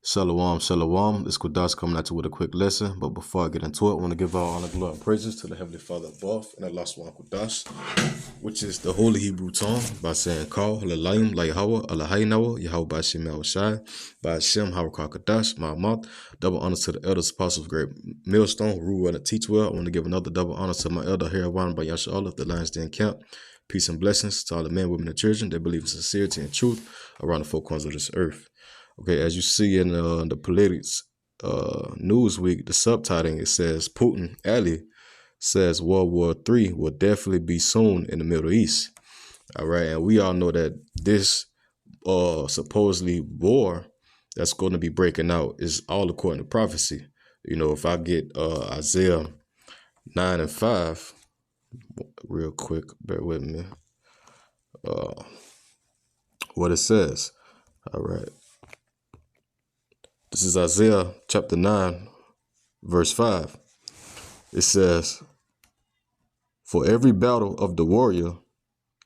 Shalom, shalom. This Kudas coming at you with a quick lesson. But before I get into it, I want to give all honor, glory, and praises to the Heavenly Father above and Allah Subhanahu Kudas, which is the Holy Hebrew tongue, by saying, Call, Halalayim, Layahawa, Allahaynawa, Yahweh Bashim Yahushai, by Hashem, Harakah Kadash, Mahamat. Double honor to the elders, apostles of great millstone, who rule well and teach well. I want to give another double honor to my elder here, One by Yasha of the Lions Den Camp. Peace and blessings to all the men, women, and children that believe in sincerity and truth around the four corners of this earth. Okay, as you see in the Politics Newsweek, the subtitling, it says Putin, Ali, says World War III will definitely be soon in the Middle East. All right, and we all know that this supposedly war that's going to be breaking out is all according to prophecy. You know, if I get Isaiah 9 and 5, real quick, bear with me, what it says. All right. This is Isaiah chapter 9, verse 5. It says, For every battle of the warrior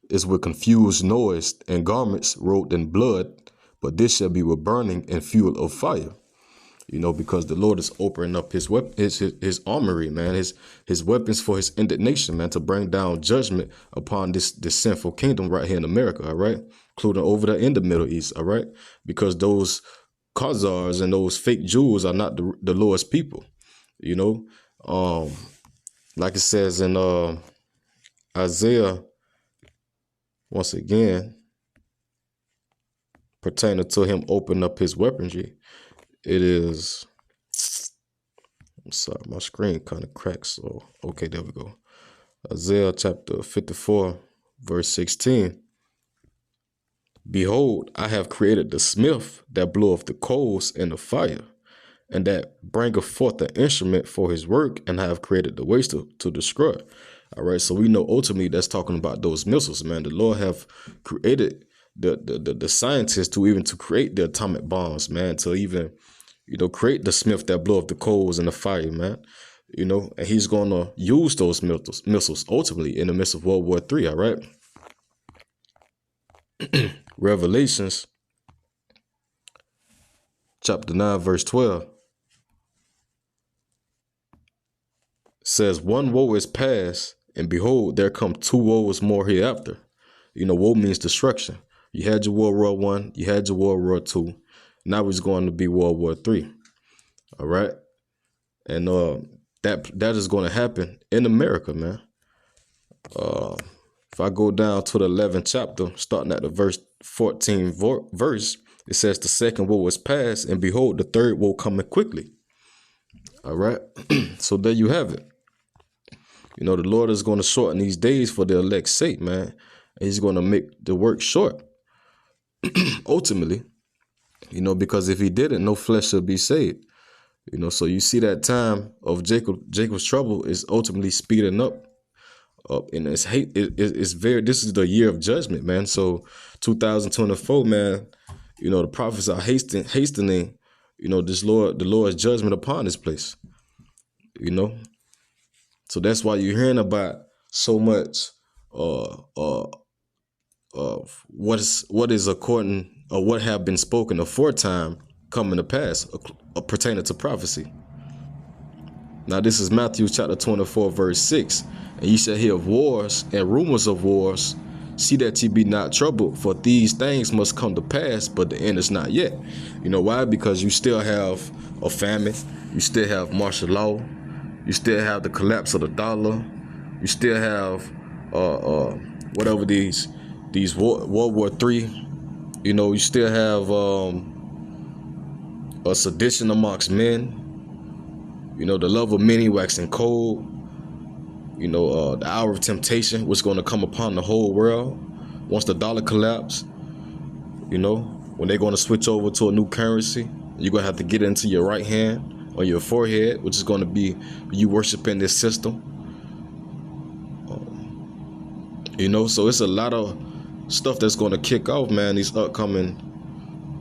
is with confused noise and garments rolled in blood, but this shall be with burning and fuel of fire. You know, because the Lord is opening up his armory, man, his weapons for his indignation, man, to bring down judgment upon this sinful kingdom right here in America, all right, including over there in the Middle East, all right, because those Khazars and those fake Jews are not the Lord's people, you know. Like it says in Isaiah, once again, pertaining to him opening up his weaponry, it is, I'm sorry, my screen kind of cracks, so okay, there we go. Isaiah chapter 54, verse 16. Behold, I have created the smith that bloweth the coals in the fire, and that bringeth forth the instrument for his work, and I have created the waster to destroy. All right, so we know ultimately that's talking about those missiles, man. The Lord have created the scientists to create the atomic bombs, man, to even, you know, create the smith that bloweth the coals in the fire, man. You know, and he's going to use those missiles ultimately in the midst of World War III, all right? Revelations chapter 9, verse 12 says, One woe is past, and behold, there come two woes more hereafter. You know, woe means destruction. You had your World War I, you had your World War II. Now it's going to be World War III. All right. And that is going to happen in America, man. If I go down to the 11th chapter, starting at the verse 14 verse, it says the second woe is past, and behold, the third woe coming quickly. All right. So there you have it. You know, the Lord is going to shorten these days for the elect's sake, man. And he's going to make the work short. Ultimately, you know, because if he didn't, no flesh should be saved. You know, so you see that time of Jacob's trouble is ultimately speeding up. And this is the year of judgment, man. So 2024, man, you know, the prophets are hastening, you know, the Lord's judgment upon this place, you know. So that's why you're hearing about so much of what is according or what have been spoken aforetime coming to pass pertaining to prophecy. Now this is Matthew chapter 24, verse 6. And ye shall hear of wars and rumors of wars. See that ye be not troubled, for these things must come to pass, but the end is not yet. You know why? Because you still have a famine. You still have martial law. You still have the collapse of the dollar. You still have whatever these World War III. You know, you still have a sedition amongst men. You know, the love of many waxing cold. You know, the hour of temptation was going to come upon the whole world once the dollar collapsed. You know, when they're going to switch over to a new currency, you're going to have to get into your right hand on your forehead, which is going to be you worshiping this system. You know, so it's a lot of stuff that's going to kick off, man, these upcoming,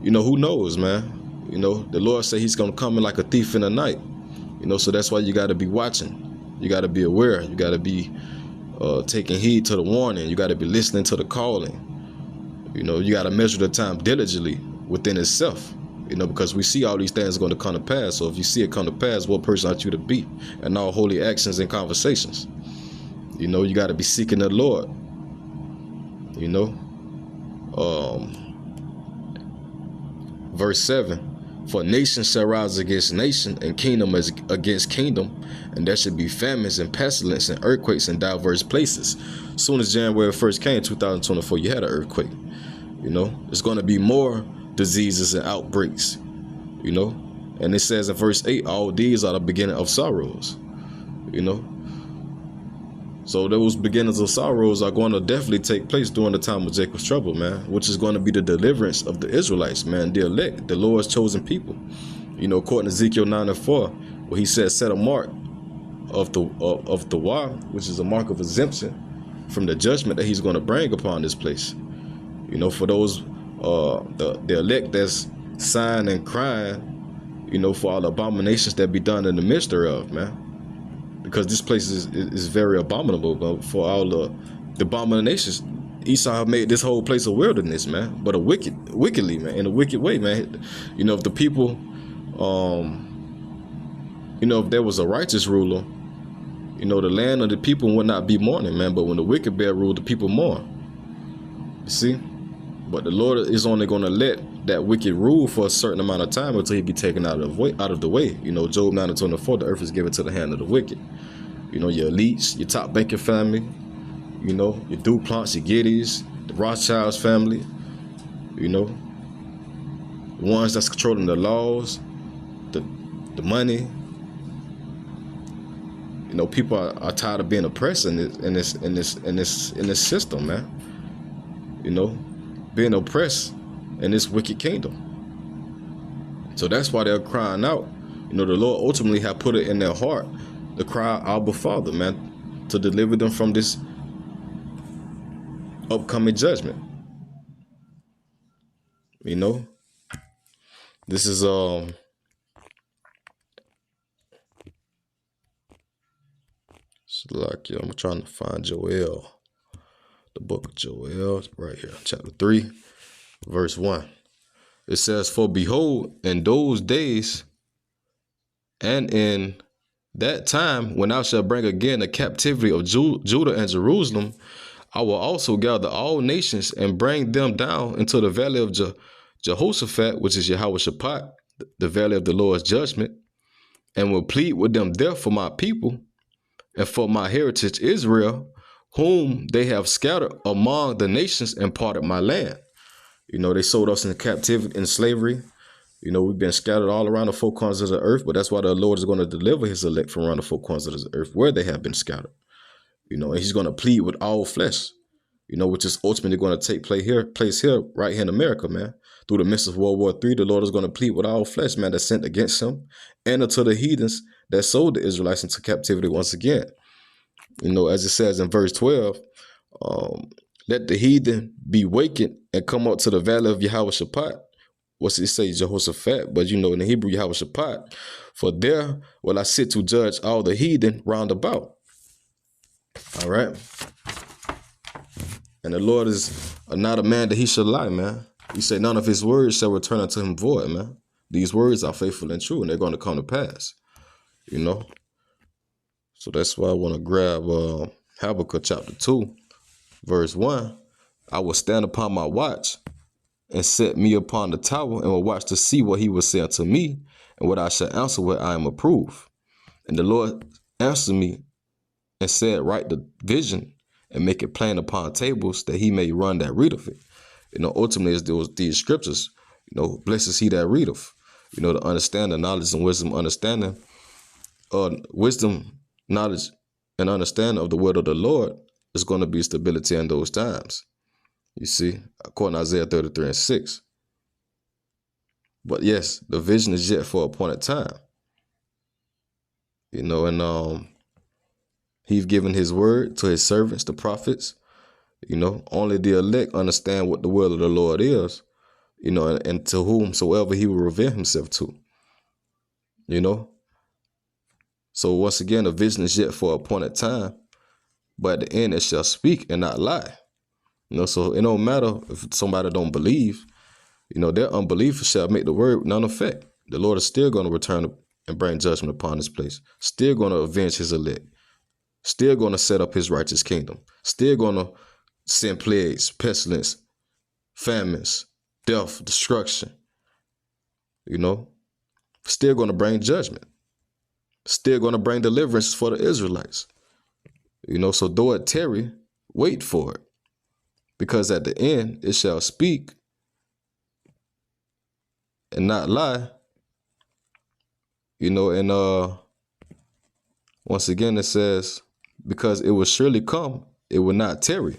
you know, who knows, man. You know, the Lord said he's going to come in like a thief in the night. You know, so that's why you got to be watching. You got to be aware. You got to be taking heed to the warning. You got to be listening to the calling. You know, you got to measure the time diligently within itself. You know, because we see all these things going to come to pass. So if you see it come to pass, what person ought you to be? And all holy actions and conversations. You know, you got to be seeking the Lord. You know, verse 7. For nation shall rise against nation, and kingdom against kingdom, and there should be famines and pestilence and earthquakes in diverse places. As soon as January 1st came, 2024, you had an earthquake. You know, there's going to be more diseases and outbreaks. You know, and it says in verse 8, all these are the beginning of sorrows. You know, so those beginnings of sorrows are going to definitely take place during the time of Jacob's trouble, man, which is going to be the deliverance of the Israelites, man, the elect, the Lord's chosen people. You know, according to Ezekiel 9:4, where he said, set a mark of the war, which is a mark of exemption from the judgment that he's going to bring upon this place. You know, for those the elect that's sighing and crying, you know, for all the abominations that be done in the midst thereof, man. Because this place is very abominable, but for all the abominations, Esau made this whole place a wilderness, man. But wickedly, man, in a wicked way, man. You know, if the people, you know, if there was a righteous ruler, you know, the land of the people would not be mourning, man. But when the wicked bear rule, the people mourn. You see? But the Lord is only going to let that wicked rule for a certain amount of time until he be taken out of the way. You know, Job 9:24, the earth is given to the hand of the wicked. You know, your elites, your top banking family, you know, your DuPonts, your Giddys, the Rothschilds family, you know, the ones that's controlling the laws, the money. You know, people are tired of being oppressed in this system, man. You know, being oppressed in this wicked kingdom. So that's why they're crying out. You know, the Lord ultimately have put it in their heart to cry, Abba, Father, man, to deliver them from this upcoming judgment. You know, this is like, I'm trying to find Joel, the book of Joel, right here, chapter 3, verse 1. It says, for behold, in those days and in that time, when I shall bring again the captivity of Judah and Jerusalem, I will also gather all nations and bring them down into the valley of Jehoshaphat, which is Jehoshaphat, the valley of the Lord's judgment, and will plead with them there for my people and for my heritage Israel, whom they have scattered among the nations and parted my land. You know, they sold us into captivity and slavery. You know, we've been scattered all around the four corners of the earth, but that's why the Lord is going to deliver his elect from around the four corners of the earth where they have been scattered. You know, and he's going to plead with all flesh, you know, which is ultimately going to take place here right here in America, man. Through the midst of World War III, the Lord is going to plead with all flesh, man, that's sent against him, and unto the heathens that sold the Israelites into captivity once again. You know, as it says in verse 12, let the heathen be wakened and come up to the valley of Jehoshaphat. What's it say, Jehoshaphat? But you know, in the Hebrew, Jehoshaphat. For there will I sit to judge all the heathen round about. All right. And the Lord is not a man that he should lie, man. He said, none of his words shall return unto him void, man. These words are faithful and true, and they're going to come to pass. You know. So that's why I want to grab Habakkuk chapter 2, verse 1. I will stand upon my watch and set me upon the tower, and will watch to see what he will say unto me, and what I shall answer where I am approved. And the Lord answered me and said, write the vision and make it plain upon tables, that he may run that readeth it. You know, ultimately, it's these scriptures. You know, blessed is he that readeth. You know, to understand the knowledge and wisdom, wisdom, knowledge, and understanding of the word of the Lord is going to be stability in those times. You see, according to Isaiah 33:6. But yes, the vision is yet for a appointed time. You know, and he's given his word to his servants, the prophets. You know, only the elect understand what the will of the Lord is, you know, and to whomsoever he will reveal himself to. You know. So once again, the vision is yet for a appointed time, but at the end it shall speak and not lie. You know, so it don't matter if somebody don't believe. You know, their unbelief shall make the word none effect. The Lord is still going to return and bring judgment upon this place. Still going to avenge his elect. Still going to set up his righteous kingdom. Still going to send plagues, pestilence, famines, death, destruction. You know, still going to bring judgment. Still going to bring deliverance for the Israelites. You know, so though it tarry, wait for it. Because at the end, it shall speak and not lie. You know, and once again, it says, because it will surely come, it will not tarry.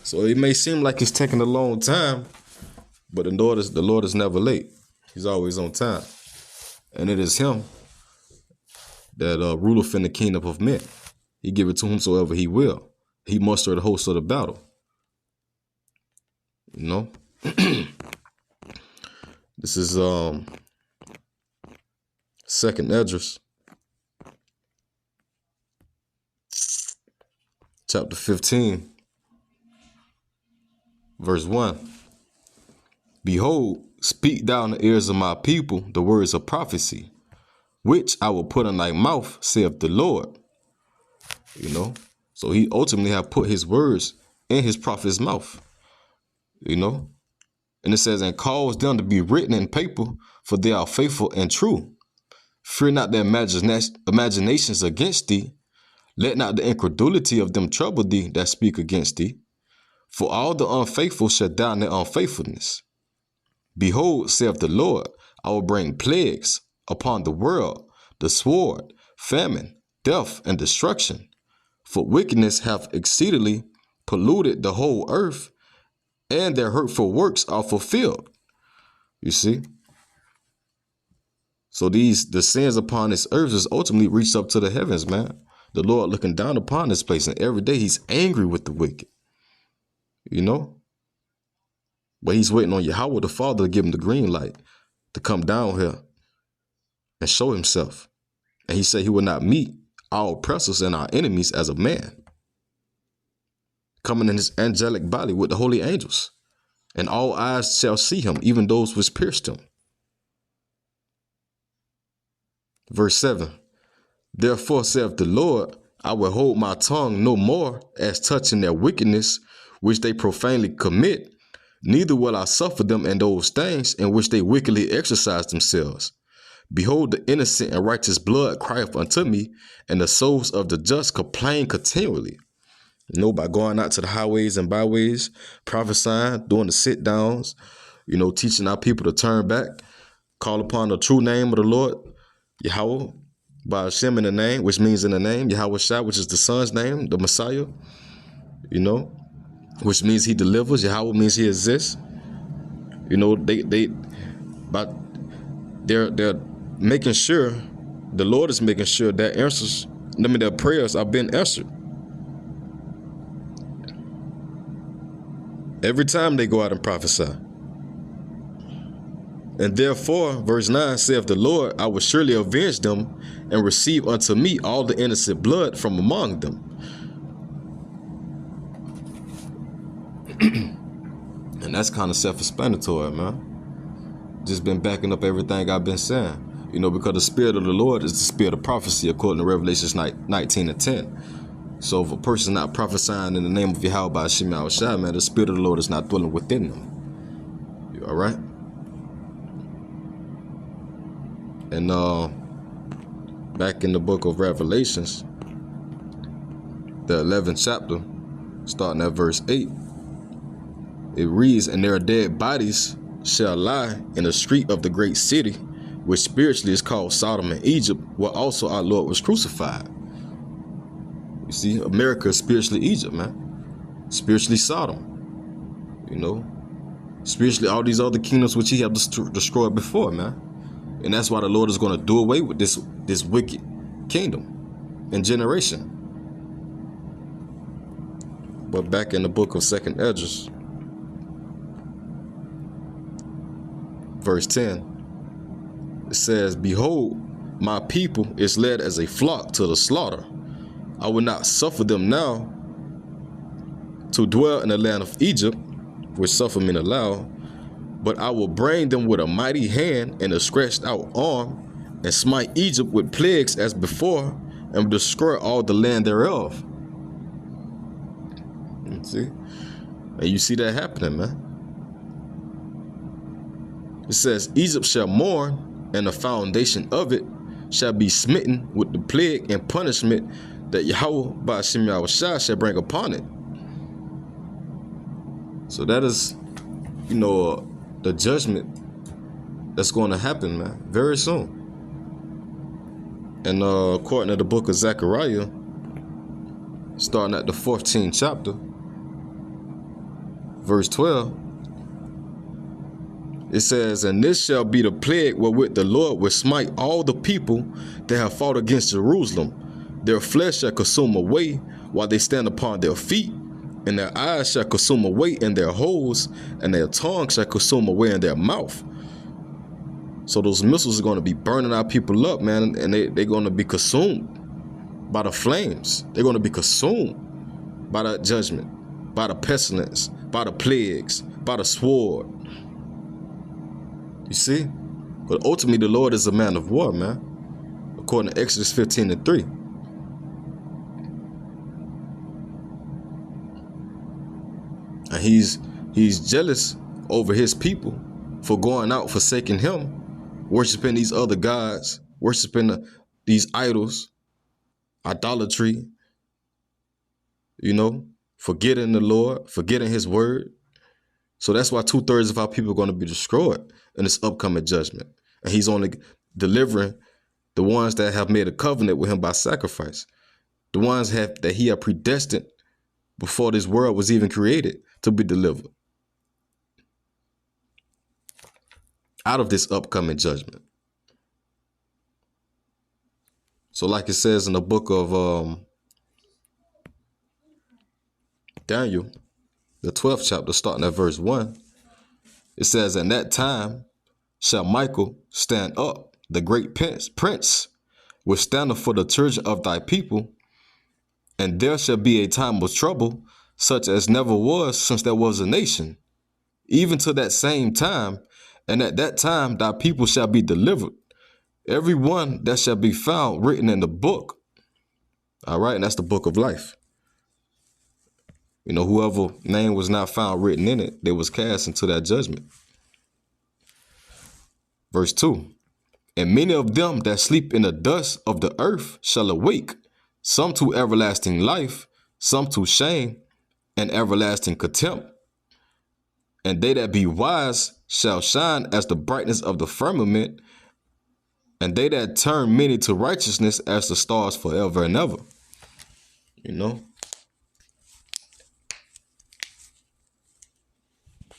So it may seem like it's taking a long time, but the Lord is never late. He's always on time. And it is him that ruleth in the kingdom of men. He give it to whomsoever he will. He muster the host of the battle. You know? This is Second Esdras, chapter 15, verse 1. Behold, speak thou in the ears of my people the words of prophecy, which I will put in thy mouth, saith the Lord. You know, so he ultimately have put his words in his prophet's mouth. You know, and it says, and cause them to be written in paper, for they are faithful and true. Fear not their imaginations against thee. Let not the incredulity of them trouble thee that speak against thee. For all the unfaithful shall die in their unfaithfulness. Behold, saith the Lord, I will bring plagues upon the world, the sword, famine, death, and destruction. For wickedness hath exceedingly polluted the whole earth, and their hurtful works are fulfilled. You see? So the sins upon this earth is ultimately reached up to the heavens, man. The Lord looking down upon this place, and every day he's angry with the wicked. You know? But he's waiting on Yahweh the Father to give him the green light to come down here and show himself. And he said he will not meet our oppressors and our enemies as a man, coming in his angelic body with the holy angels. And all eyes shall see him, even those which pierced him. Verse 7. Therefore saith the Lord, I will hold my tongue no more as touching their wickedness, which they profanely commit, neither will I suffer them in those things in which they wickedly exercise themselves. Behold, the innocent and righteous blood crieth unto me, and the souls of the just complain continually. You know, by going out to the highways and byways, prophesying, doing the sit downs, you know, teaching our people to turn back, call upon the true name of the Lord, Yahweh, by Hashem in the name, which means in the name, Yahweh Shai, which is the Son's name, the Messiah, you know, which means he delivers. Yahweh means he exists. You know, they're making sure, the Lord is making sure that their prayers are being answered. Every time they go out and prophesy. And therefore, verse 9 saith the Lord, I will surely avenge them and receive unto me all the innocent blood from among them. And that's kind of self-explanatory, man. Just been backing up everything I've been saying. You know, because the spirit of the Lord is the spirit of prophecy, according to Revelations 19:10. So if a person not prophesying in the name of Yahweh by Hashem Shai, man, the spirit of the Lord is not dwelling within them. You all right? And back in the book of Revelations, the 11th chapter, starting at verse 8, it reads, and their dead bodies shall lie in the street of the great city, which spiritually is called Sodom and Egypt, where also our Lord was crucified. You see, America is spiritually Egypt, man. Spiritually Sodom. You know, spiritually all these other kingdoms which he have destroyed before, man. And that's why the Lord is going to do away with this wicked kingdom and generation. But back in the book of Second Esdras, verse 10, it says, behold, my people is led as a flock to the slaughter. I will not suffer them now to dwell in the land of Egypt, which suffer men allow, But I will bring them with a mighty hand and a stretched out arm, and smite Egypt with plagues as before, and destroy all the land thereof. You see? And you see that happening, man. It says, Egypt shall mourn, and the foundation of it shall be smitten with the plague and punishment that Yahweh by Shem Yahushua shall bring upon it. So that is, the judgment that's going to happen, man, very soon. And according to the book of Zechariah, starting at the 14th chapter, verse 12, it says, and this shall be the plague wherewith the Lord will smite all the people that have fought against Jerusalem. Their flesh shall consume away while they stand upon their feet, and their eyes shall consume away in their holes, and their tongue shall consume away in their mouth. So those missiles are going to be burning our people up, man, and they're going to be consumed by the flames. They're going to be consumed by that judgment, by the pestilence, by the plagues, by the sword. You see? But ultimately, the Lord is a man of war, man, according to Exodus 15:3. And he's jealous over his people for going out, forsaking him, worshiping these other gods, worshiping these idols, idolatry, forgetting the Lord, forgetting his word. So that's why 2/3 of our people are going to be destroyed in this upcoming judgment. And he's only delivering the ones that have made a covenant with him by sacrifice, the ones that he had predestined before this world was even created to be delivered out of this upcoming judgment. So like it says in the book of Daniel, the 12th chapter, starting at verse 1, it says, "In that time shall Michael stand up, the great prince, which standeth for the children of thy people, and there shall be a time of trouble, such as never was since there was a nation, even to that same time, and at that time thy people shall be delivered, every one that shall be found written in the book." All right, and that's the book of life. Whoever name was not found written in it, they was cast into that judgment. Verse 2, "And many of them that sleep in the dust of the earth shall awake, some to everlasting life, some to shame and everlasting contempt. And they that be wise shall shine as the brightness of the firmament, and they that turn many to righteousness as the stars forever and ever."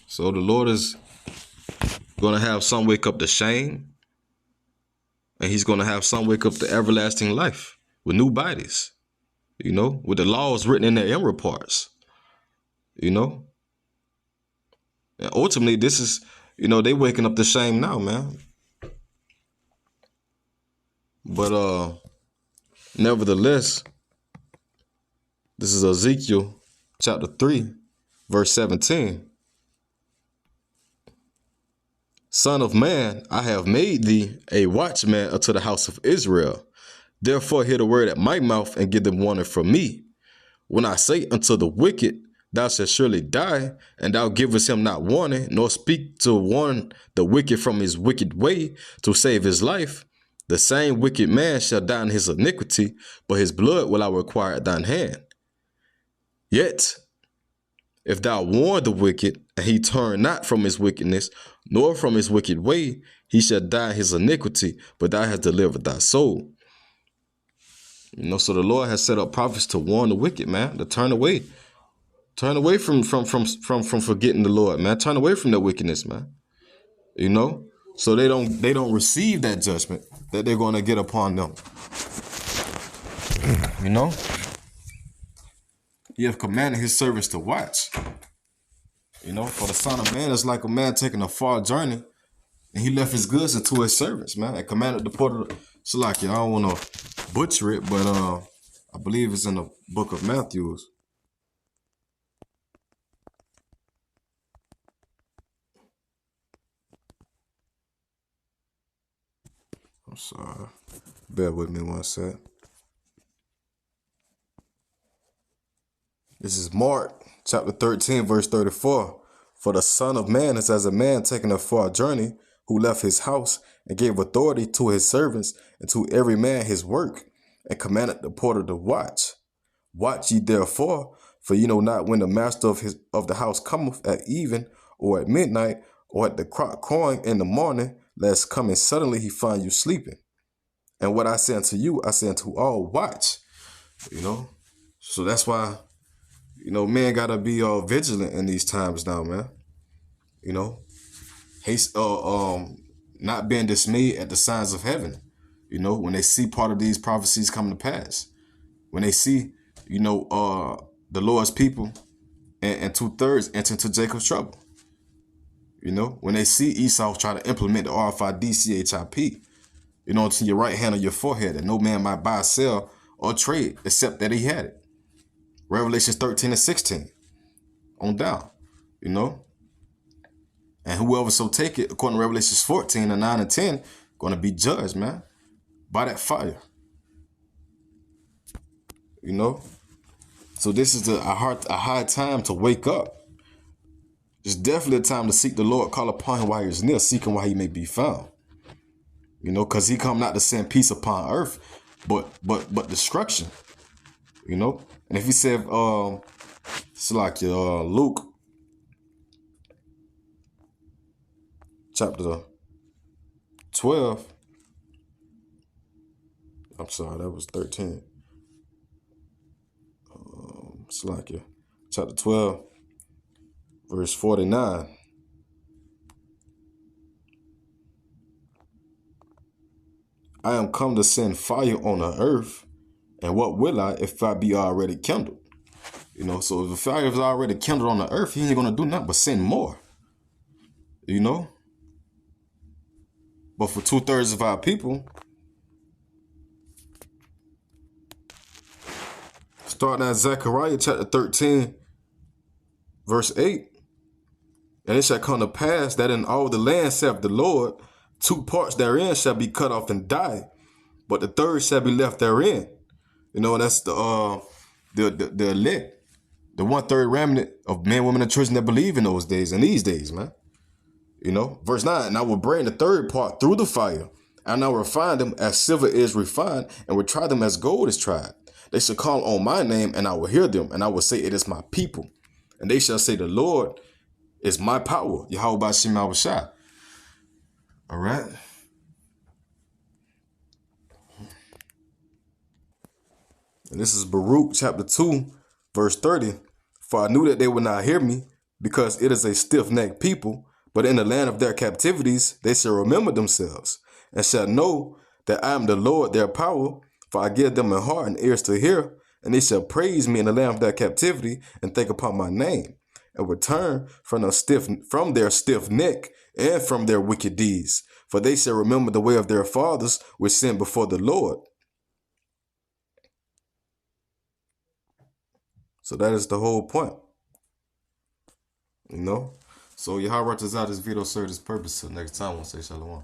So the Lord is going to have some wake up to shame, and he's going to have some wake up to everlasting life with new bodies, with the laws written in their inward parts, And ultimately, this is, they waking up to shame now, man. But nevertheless, this is Ezekiel chapter 3, verse 17. "Son of man, I have made thee a watchman unto the house of Israel. Therefore hear the word at my mouth, and give them warning from me. When I say unto the wicked, thou shalt surely die, and thou givest him not warning, nor speak to warn the wicked from his wicked way to save his life, the same wicked man shall die in his iniquity, but his blood will I require at thine hand. Yet, if thou warn the wicked, and he turn not from his wickedness, nor from his wicked way, he shall die in his iniquity, but thou hast delivered thy soul." So the Lord has set up prophets to warn the wicked, man, to turn away from forgetting the Lord, man. Turn away from their wickedness, man. So they don't receive that judgment that they're going to get upon them. He have commanded his servants to watch. For the Son of Man is like a man taking a far journey, and he left his goods unto his servants, man, and commanded the porter. Salaki, I don't want to butcher it, but I believe it's in the book of Matthew. I'm sorry. Bear with me one sec. This is Mark chapter 13, verse 34. For the Son of Man is as a man taking a far journey, who left his house and gave authority to his servants and to every man his work, and commanded the porter to watch. Watch ye therefore, for ye know not when the master of the house cometh, at even, or at midnight, or at the cock crowing in the morning, lest coming suddenly he find you sleeping. And what I say unto you, I say unto all, watch. So that's why, man gotta be vigilant in these times now, man. Haste, not being dismayed at the signs of heaven. When they see part of these prophecies come to pass, when they see, the Lord's people and 2/3 enter into Jacob's trouble. When they see Esau try to implement the RFID to your right hand on your forehead, that no man might buy, sell, or trade except that he had it. Revelations 13 and 16 on down, And whoever so take it, according to Revelations 14 and 9 and 10, going to be judged, man, by that fire. So this is a high time to wake up. It's definitely a time to seek the Lord, call upon him while he is near, seeking while he may be found. Because he come not to send peace upon earth, but destruction. And if he said, it's like Luke chapter 12. I'm sorry, that was 13. It's like chapter 12, verse 49. I am come to send fire on the earth, and what will I if I be already kindled? So if the fire is already kindled on the earth, he ain't gonna do nothing but send more. But for 2/3 of our people, starting at Zechariah chapter 13, verse 8, and it shall come to pass that in all the land, saith the Lord, 2 parts therein shall be cut off and die, but the third shall be left therein. That's the elect, the 1/3 remnant of men, women, and children that believe in those days and these days, man. Verse 9, and I will bring the third part through the fire, and I will refine them as silver is refined, and will try them as gold is tried. They shall call on my name, and I will hear them, and I will say, it is my people. And they shall say, the Lord is my power. Yahweh B'Shem Yahushua. All right. And this is Baruch chapter 2, verse 30. For I knew that they would not hear me, because it is a stiff-necked people. But in the land of their captivities, they shall remember themselves, and shall know that I am the Lord their power. For I give them a heart and ears to hear, and they shall praise me in the land of their captivity, and think upon my name, and return from their stiff neck and from their wicked deeds. For they shall remember the way of their fathers, which sinned before the Lord. So that is the whole point. So Yahweh Ratazah, this video served its purpose. Till next time, we'll say shalom.